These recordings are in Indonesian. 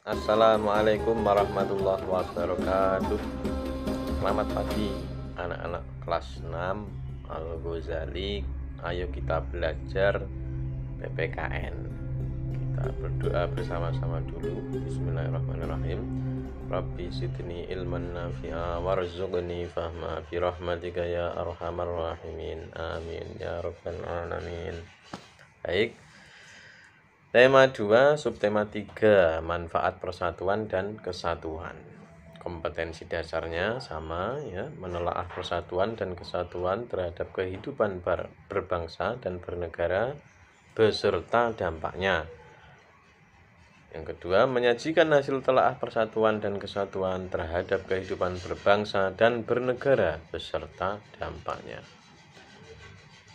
Assalamualaikum warahmatullahi wabarakatuh. Selamat pagi anak-anak kelas 6 Al-Ghazali. Ayo kita belajar PPKN. Kita berdoa bersama-sama dulu. Bismillahirrahmanirrahim. Rabbi zidni ilman nafi'a warzuqni fahma bi rahmatika ya arhamar rahimin. Amin ya rabbal alamin. Baik. Tema 2, subtema 3, manfaat persatuan dan kesatuan. Kompetensi dasarnya sama ya, menelaah persatuan dan kesatuan terhadap kehidupan berbangsa dan bernegara beserta dampaknya. Yang kedua, menyajikan hasil telaah persatuan dan kesatuan terhadap kehidupan berbangsa dan bernegara beserta dampaknya.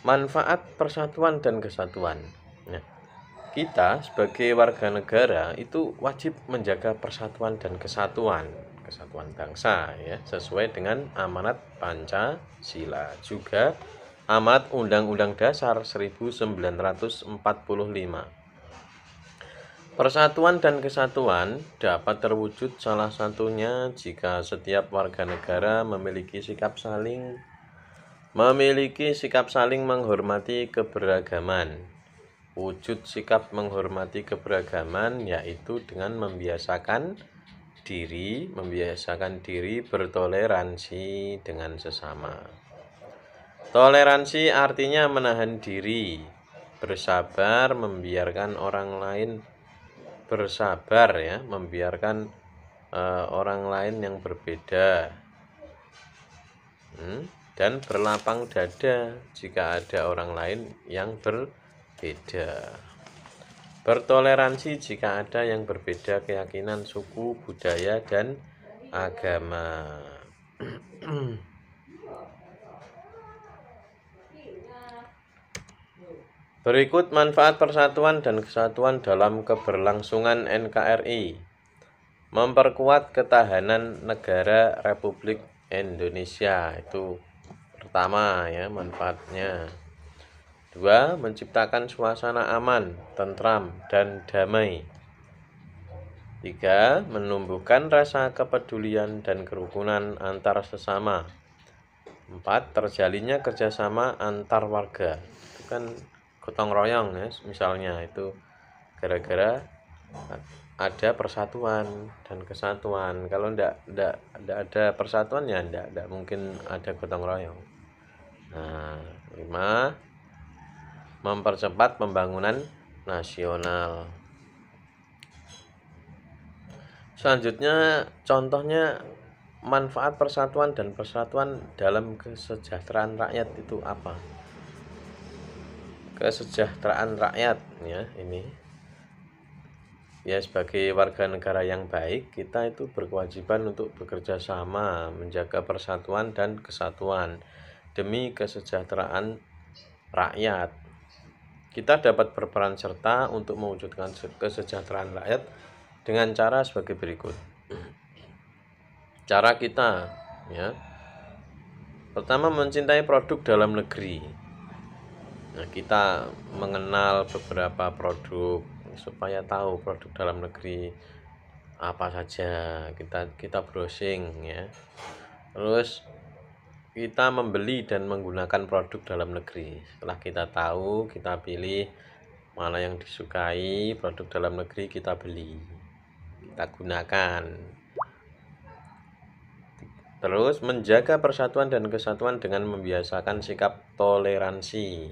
Manfaat persatuan dan kesatuan. Nah, kita sebagai warga negara itu wajib menjaga persatuan dan kesatuan bangsa ya, sesuai dengan amanat Pancasila, juga amanat Undang-Undang Dasar 1945. Persatuan dan kesatuan dapat terwujud salah satunya jika setiap warga negara memiliki sikap saling menghormati keberagaman. Wujud sikap menghormati keberagaman yaitu dengan membiasakan diri bertoleransi dengan sesama. Toleransi artinya menahan diri, bersabar, membiarkan orang lain orang lain yang berbeda, dan berlapang dada jika ada orang lain yang berbeda. Bertoleransi jika ada yang berbeda keyakinan, suku, budaya, dan agama. Berikut manfaat persatuan dan kesatuan dalam keberlangsungan NKRI. Memperkuat ketahanan negara Republik Indonesia, itu pertama ya manfaatnya. 2. Menciptakan suasana aman, tentram, dan damai. 3. Menumbuhkan rasa kepedulian dan kerukunan antar sesama. 4. Terjalinnya kerjasama antar warga. Itu kan gotong royong ya, misalnya itu gara-gara ada persatuan dan kesatuan. Kalau enggak ada persatuan ya enggak mungkin ada gotong royong. Nah, 5. Mempercepat pembangunan nasional. Selanjutnya, contohnya manfaat persatuan dan persatuan dalam kesejahteraan rakyat itu apa? Kesejahteraan rakyat ya, ini ya, sebagai warga negara yang baik, kita itu berkewajiban untuk bekerja sama menjaga persatuan dan kesatuan demi kesejahteraan rakyat. Kita dapat berperan serta untuk mewujudkan kesejahteraan rakyat dengan cara sebagai berikut. Cara kita ya. Pertama, mencintai produk dalam negeri. Nah, kita mengenal beberapa produk supaya tahu produk dalam negeri apa saja. Kita browsing ya. Terus kita membeli dan menggunakan produk dalam negeri. Setelah kita tahu, kita pilih mana yang disukai, produk dalam negeri kita beli, kita gunakan. Terus menjaga persatuan dan kesatuan dengan membiasakan sikap toleransi.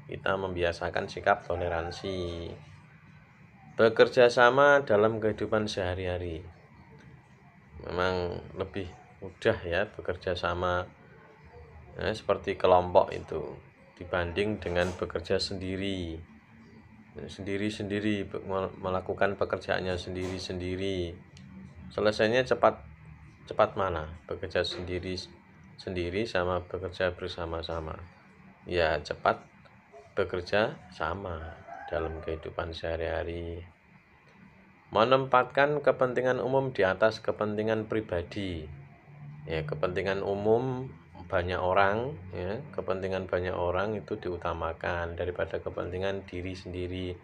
Kita membiasakan sikap toleransi. Bekerja sama dalam kehidupan sehari-hari. Memang lebih mudah ya bekerja sama seperti kelompok itu dibanding dengan bekerja sendiri melakukan pekerjaannya sendiri. Selesainya cepat mana? Bekerja sendiri sama bekerja bersama-sama. Ya, cepat bekerja sama dalam kehidupan sehari-hari. Menempatkan kepentingan umum di atas kepentingan pribadi. Ya, kepentingan umum banyak orang ya, kepentingan banyak orang itu diutamakan daripada kepentingan diri sendiri.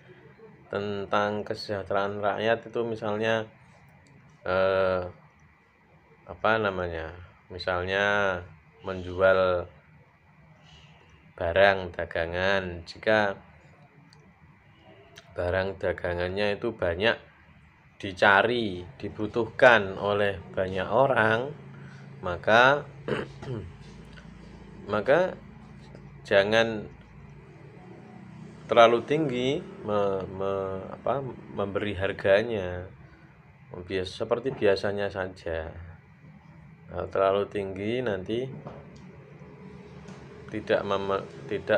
Tentang kesejahteraan rakyat itu misalnya eh, apa namanya, misalnya menjual barang dagangan. Jika barang dagangannya itu banyak dicari, dibutuhkan oleh banyak orang, maka maka jangan terlalu tinggi memberi harganya, seperti biasanya saja. Kalau terlalu tinggi nanti tidak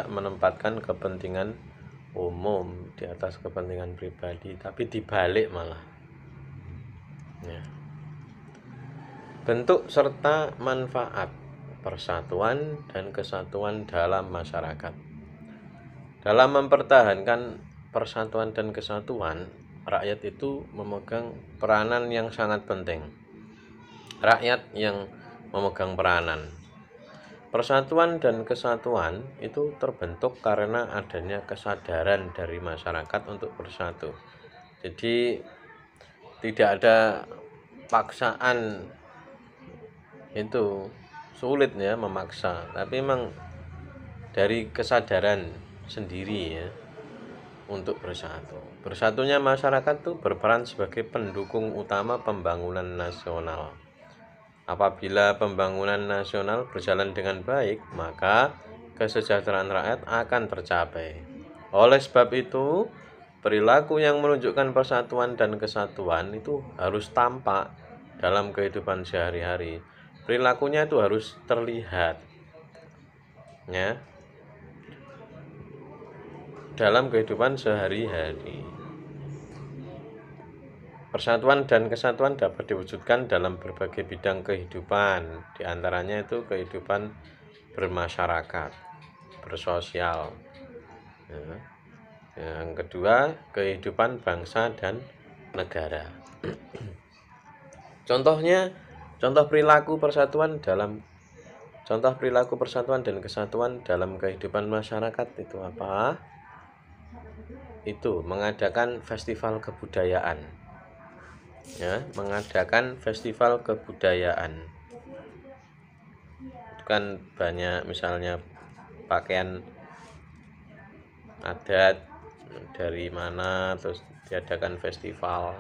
menempatkan kepentingan umum di atas kepentingan pribadi, tapi dibalik malah. Ya. Bentuk serta manfaat persatuan dan kesatuan dalam masyarakat. Dalam mempertahankan persatuan dan kesatuan, rakyat itu memegang peranan yang sangat penting. Rakyat yang memegang peranan. Persatuan dan kesatuan itu terbentuk karena adanya kesadaran dari masyarakat untuk bersatu. Jadi tidak ada paksaan, itu sulit ya memaksa, tapi memang dari kesadaran sendiri ya untuk bersatu. Bersatunya masyarakat itu berperan sebagai pendukung utama pembangunan nasional. Apabila pembangunan nasional berjalan dengan baik, maka kesejahteraan rakyat akan tercapai. Oleh sebab itu, perilaku yang menunjukkan persatuan dan kesatuan itu harus tampak dalam kehidupan sehari-hari. Perilakunya itu harus terlihat ya dalam kehidupan sehari-hari. Persatuan dan kesatuan dapat diwujudkan dalam berbagai bidang kehidupan, diantaranya itu kehidupan bermasyarakat, bersosial. Ya. Yang kedua, kehidupan bangsa dan negara. Contoh perilaku persatuan dan kesatuan dalam kehidupan masyarakat itu apa? Itu mengadakan festival kebudayaan. Ya, mengadakan festival kebudayaan. Itu kan banyak, misalnya pakaian adat dari mana, terus diadakan festival.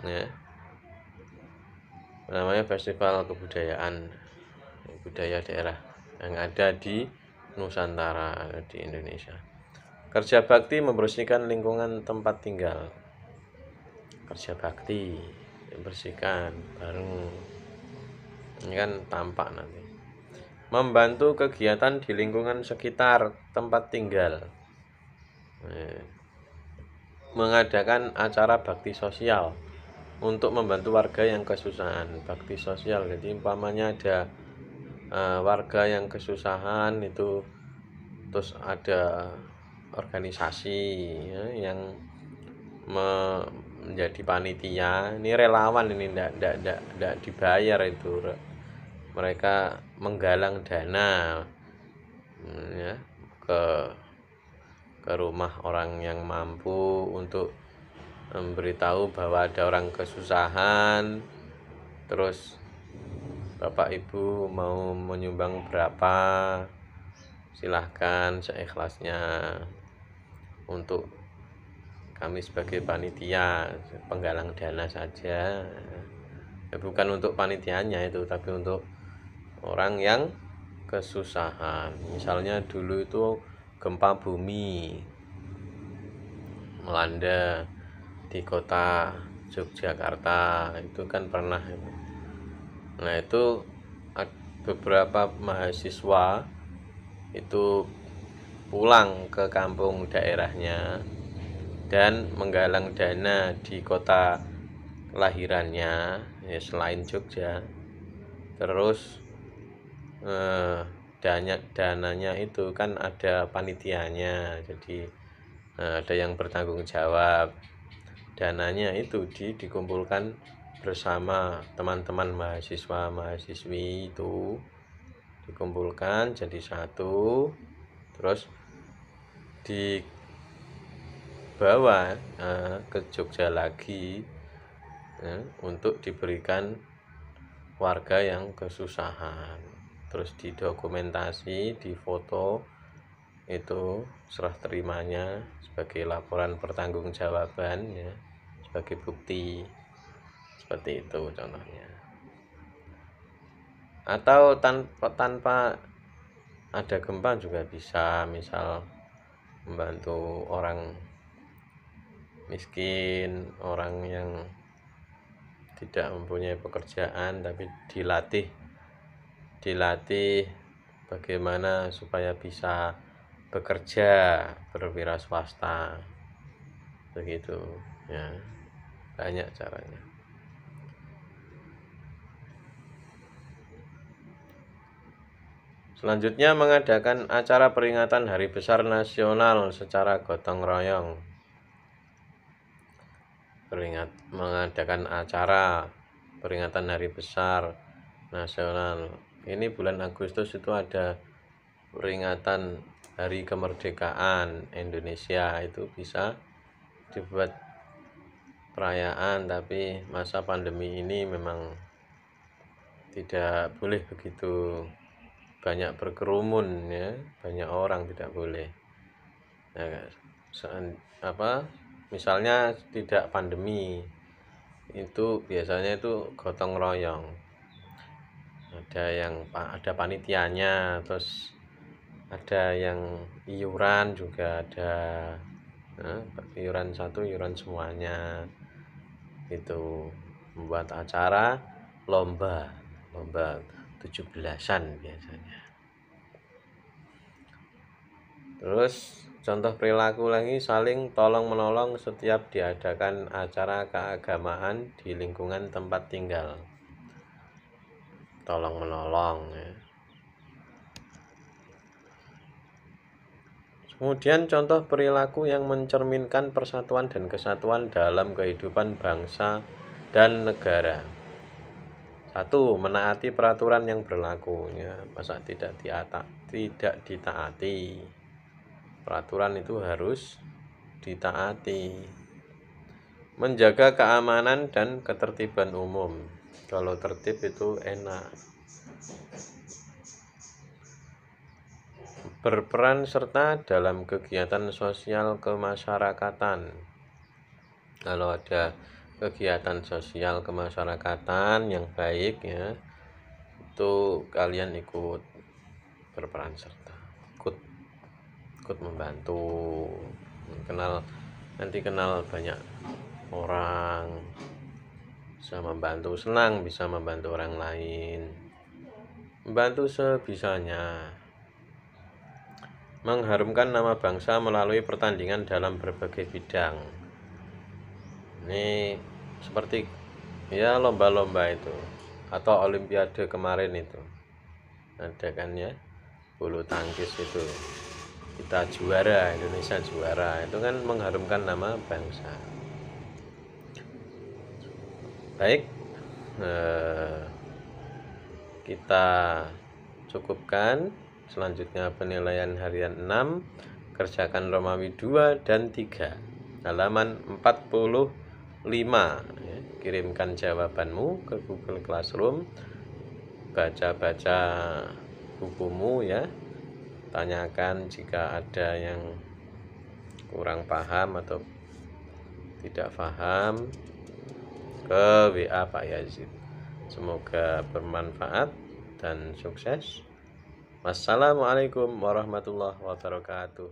Ya. Namanya festival kebudayaan, budaya daerah yang ada di Nusantara, di Indonesia. Kerja bakti membersihkan lingkungan tempat tinggal. Kerja bakti membersihkan bareng, ini kan tampak nanti. Membantu kegiatan di lingkungan sekitar tempat tinggal. Mengadakan acara bakti sosial untuk membantu warga yang kesusahan. Bakti sosial, jadi umpamanya ada warga yang kesusahan itu, terus ada organisasi ya, yang menjadi panitia, ini relawan, ini tidak dibayar, itu mereka menggalang dana ya ke rumah orang yang mampu untuk memberitahu bahwa ada orang kesusahan, terus Bapak Ibu mau menyumbang berapa, silahkan seikhlasnya, untuk kami sebagai panitia penggalang dana saja ya, bukan untuk panitianya itu, tapi untuk orang yang kesusahan. Misalnya dulu itu gempa bumi melanda di kota Yogyakarta, itu kan pernah. Nah itu beberapa mahasiswa itu pulang ke kampung daerahnya dan menggalang dana di kota kelahirannya ya, selain Jogja. Terus dananya itu kan ada panitianya, jadi ada yang bertanggung jawab. Dananya itu dikumpulkan bersama teman-teman mahasiswa-mahasiswi, itu dikumpulkan jadi satu, terus dibawa ke Jogja lagi ya, untuk diberikan warga yang kesusahan, terus didokumentasi, difoto, itu serah terimanya sebagai laporan pertanggungjawaban ya, sebagai bukti, seperti itu contohnya. Atau tanpa ada gempa juga bisa, misal membantu orang miskin, orang yang tidak mempunyai pekerjaan, tapi dilatih bagaimana supaya bisa bekerja berwira swasta, begitu ya, banyak caranya. Selanjutnya, mengadakan acara peringatan Hari Besar Nasional secara gotong royong. Mengadakan acara peringatan Hari Besar Nasional. Ini bulan Agustus itu ada peringatan Hari Kemerdekaan Indonesia, itu bisa dibuat perayaan, tapi masa pandemi ini memang tidak boleh begitu banyak berkerumun ya, banyak orang tidak boleh. Nah, misalnya tidak pandemi, itu biasanya itu gotong royong, ada panitianya, terus ada yang iuran juga ada, iuran satu, iuran semuanya, itu membuat acara lomba 17-an biasanya. Terus contoh perilaku lagi, saling tolong menolong setiap diadakan acara keagamaan di lingkungan tempat tinggal. Tolong menolong ya. Kemudian contoh perilaku yang mencerminkan persatuan dan kesatuan dalam kehidupan bangsa dan negara. 1. Menaati peraturan yang berlaku ya, masa tidak ditaati. Peraturan itu harus ditaati. Menjaga keamanan dan ketertiban umum. Kalau tertib itu enak. Berperan serta dalam kegiatan sosial kemasyarakatan. Kalau ada kegiatan sosial kemasyarakatan yang baik ya, itu kalian ikut berperan serta, ikut membantu, nanti kenal banyak orang, bisa membantu, senang bisa membantu orang lain, membantu sebisanya. Mengharumkan nama bangsa melalui pertandingan dalam berbagai bidang. Ini seperti ya lomba-lomba itu, atau olimpiade kemarin itu ada kan ya, bulu tangkis itu kita juara, Indonesia juara, itu kan mengharumkan nama bangsa. Baik, kita cukupkan. Selanjutnya penilaian harian 6, kerjakan Romawi 2 dan 3, halaman 45 ya. Kirimkan jawabanmu ke Google Classroom, baca-baca bukumu ya, tanyakan jika ada yang kurang paham atau tidak paham ke WA Pak Yazid. Semoga bermanfaat dan sukses. Wassalamualaikum warahmatullahi wabarakatuh.